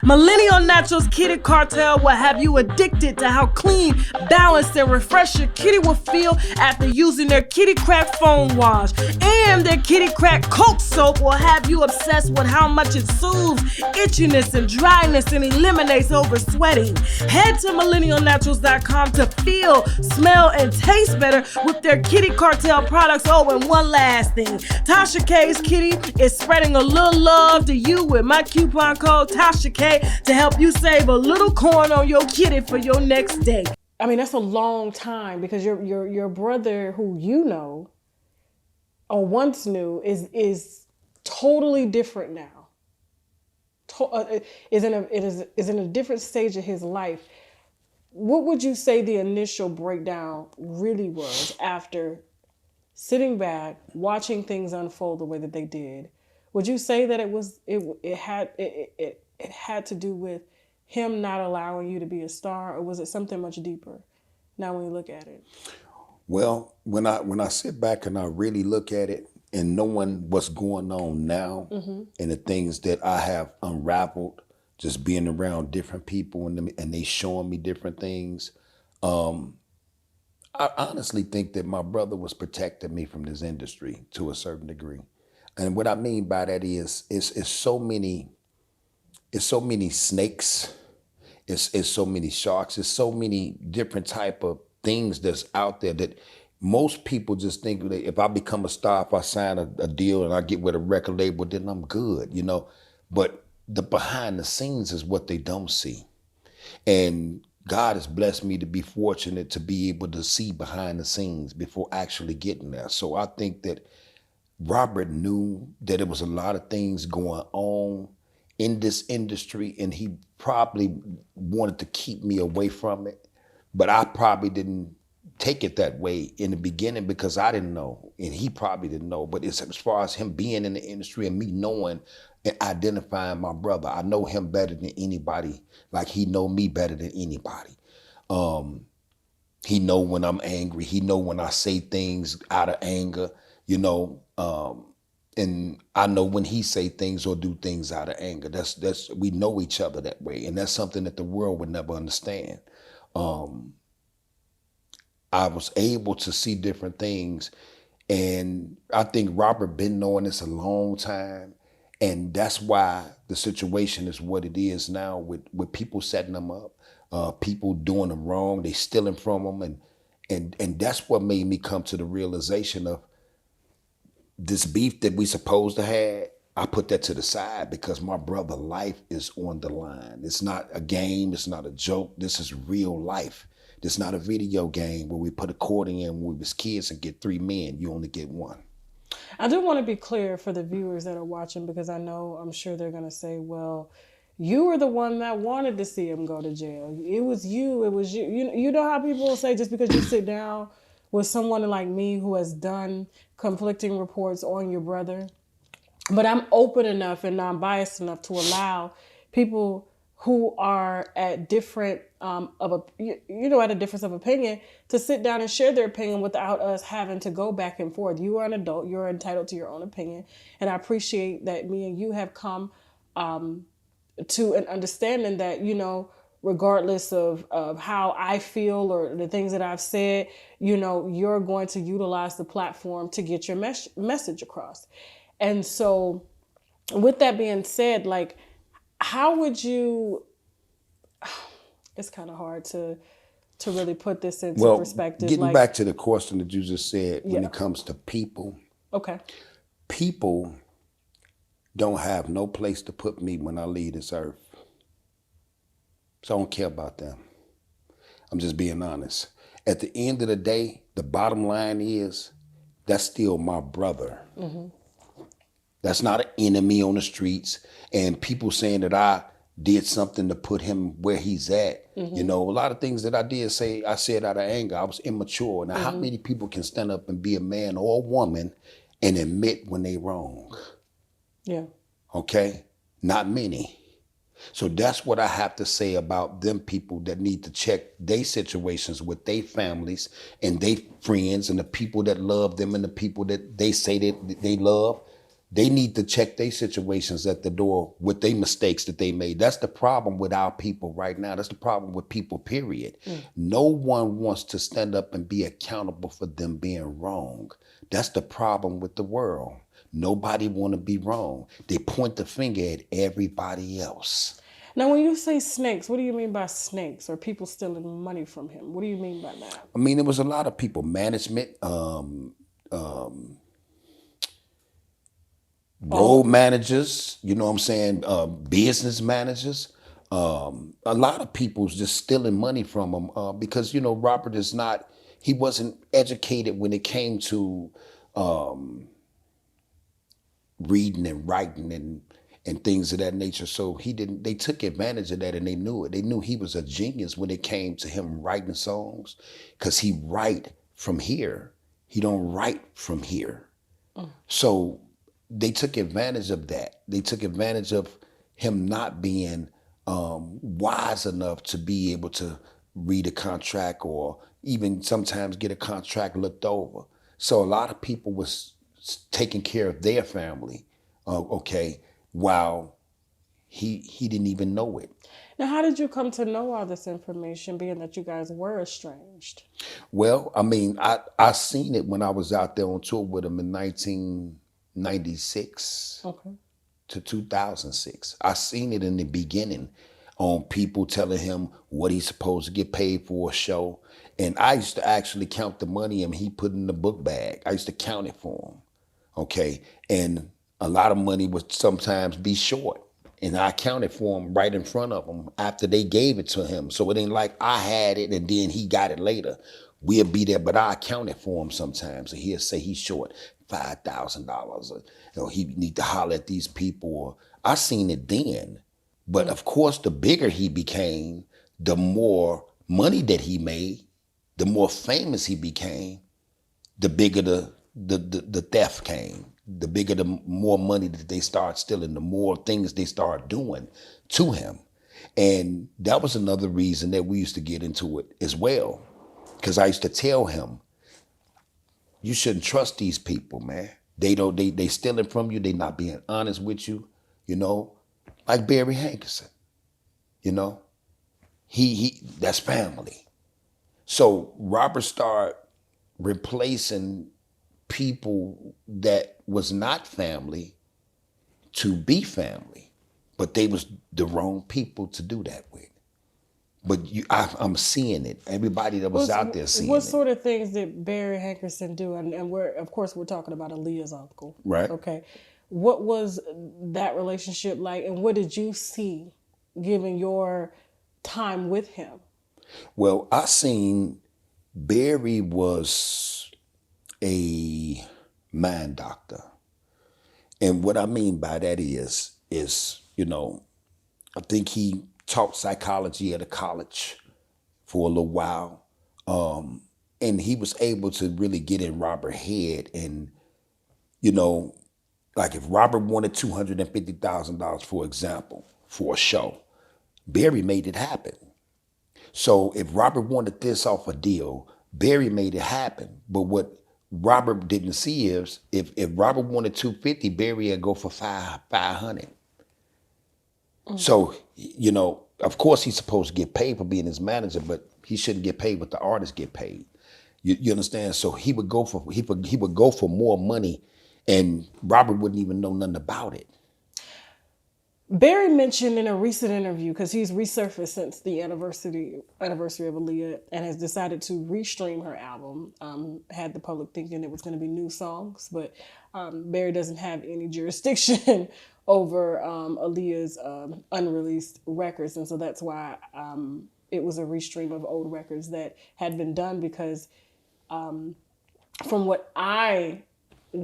Millennial Naturals Kitty Cartel will have you addicted to how clean, balanced, and refreshed your kitty will feel after using their Kitty Crack Foam Wash. And their Kitty Crack Coke Soap will have you obsessed with how much it soothes itchiness and dryness and eliminates over sweating. Head to millennialnaturals.com to feel, smell, and taste better with their Kitty Cartel products. Oh, and one last thing. Tasha K's Kitty is spreading a little love to you with my coupon code Tasha K to help you save a little coin on your kitty for your next day. I mean, that's a long time because your brother, who you know or once knew, is totally different now. Is in a different stage of his life. What would you say the initial breakdown really was after sitting back, watching things unfold the way that they did? Would you say that it had to do with him not allowing you to be a star, or was it something much deeper now when you look at it? Well, when I sit back and I really look at it and knowing what's going on now and the things that I have unraveled, just being around different people and they showing me different things, I honestly think that my brother was protecting me from this industry to a certain degree. And what I mean by that is it's so many snakes, it's so many sharks, it's so many different type of things that's out there that most people just think that if I become a star, if I sign a deal and I get with a record label, then I'm good, you know. But the behind the scenes is what they don't see. And God has blessed me to be fortunate to be able to see behind the scenes before actually getting there. So I think that Robert knew that there was a lot of things going on in this industry, and he probably wanted to keep me away from it. But I probably didn't take it that way in the beginning because I didn't know, and he probably didn't know. But it's as far as him being in the industry and me knowing and identifying my brother, I know him better than anybody, like he know me better than anybody. He know when I'm angry. He know when I say things out of anger, you know. And I know when he say things or do things out of anger. That's we know each other that way, and that's something that the world would never understand. I was able to see different things, and I think Robert been knowing this a long time, and that's why the situation is what it is now with people setting them up, people doing them wrong, they stealing from them, and that's what made me come to the realization of this beef that we supposed to have. I put that to the side because my brother's life is on the line. It's not a game. It's not a joke. This is real life. This is not a video game where we put a quarter in when we was kids and get 3 men. You only get 1. I do want to be clear for the viewers that are watching, because I'm sure they're going to say, well, you were the one that wanted to see him go to jail. It was you. You know how people will say just because you sit down with someone like me who has done conflicting reports on your brother. But I'm open enough and non-biased enough to allow people who are at different at a difference of opinion to sit down and share their opinion without us having to go back and forth. You are an adult. You're entitled to your own opinion. And I appreciate that me and you have come to an understanding that, you know, regardless of how I feel or the things that I've said, you know, you're going to utilize the platform to get your message across. And so with that being said, like, how would you, it's kind of hard to really put this into perspective. Getting back to the question that you just said, when it comes to people. Okay. People don't have no place to put me when I leave this earth. So I don't care about them. I'm just being honest. At the end of the day, the bottom line is that's still my brother. Mm-hmm. That's not an enemy on the streets. And people saying that I did something to put him where he's at. Mm-hmm. You know, a lot of things that I said out of anger. I was immature. Now, how many people can stand up and be a man or a woman and admit when they wrong? Yeah. Okay? Not many. So that's what I have to say about them people that need to check their situations with their families and their friends and the people that love them and the people that they say that they love. They need to check their situations at the door with their mistakes that they made. That's the problem with our people right now. That's the problem with people, period. No one wants to stand up and be accountable for them being wrong. That's the problem with the world. Nobody want to be wrong. They point the finger at everybody else. Now, when you say snakes, what do you mean by snakes or people stealing money from him? What do you mean by that? I mean, there was a lot of people, management, road managers, you know what I'm saying, business managers. A lot of people's just stealing money from him because, you know, Robert is not, he wasn't educated when it came to reading and writing and things of that nature. So they took advantage of that and they knew it. They knew he was a genius when it came to him writing songs because he write from here. He don't write from here. So they took advantage of that. They took advantage of him not being wise enough to be able to read a contract or even sometimes get a contract looked over. So a lot of people was taking care of their family, okay, while he didn't even know it. Now, how did you come to know all this information, being that you guys were estranged? Well, I mean, I seen it when I was out there on tour with him in 1996 Okay. to 2006. I seen it in the beginning on people telling him what he's supposed to get paid for a show. And I used to actually count the money and he put in the book bag. I used to count it for him. Okay. And a lot of money would sometimes be short. And I counted for him right in front of him after they gave it to him. So it ain't like I had it and then he got it later. We'll be there, but I accounted for him sometimes. And he'll say he's short $5,000 or he need to holler at these people. Or I seen it then. But of course, the bigger he became, the more money that he made, the more famous he became, the bigger the theft came. The bigger, the more money that they start stealing, the more things they start doing to him. And that was another reason that we used to get into it as well. Because I used to tell him, you shouldn't trust these people, man. They stealing from you. They not being honest with you, you know, like Barry Hankerson, you know, that's family. So Robert started replacing people that was not family to be family, but they was the wrong people to do that with. But I'm seeing it. Everybody that was out there seeing What it. sort of things did Barry Hankerson do? And we're, of course, we're talking about Aaliyah's uncle. Right. Okay. What was that relationship like, and what did you see given your time with him? Well, I seen Barry was a mind doctor. And what I mean by that is, you know, I think he taught psychology at a college for a little while. And he was able to really get in Robert's head. And, you know, like if Robert wanted $250,000, for example, for a show, Barry made it happen. So if Robert wanted this off a deal, Barry made it happen. But what Robert didn't see is if Robert wanted 250, Barry would go for 500. So, you know, of course he's supposed to get paid for being his manager, but he shouldn't get paid what the artists get paid. You understand? So he would go for more money, and Robert wouldn't even know nothing about it. Barry mentioned in a recent interview, because he's resurfaced since the anniversary of Aaliyah and has decided to restream her album, had the public thinking it was going to be new songs, but Barry doesn't have any jurisdiction over Aaliyah's unreleased records. And so that's why it was a restream of old records that had been done, because from what I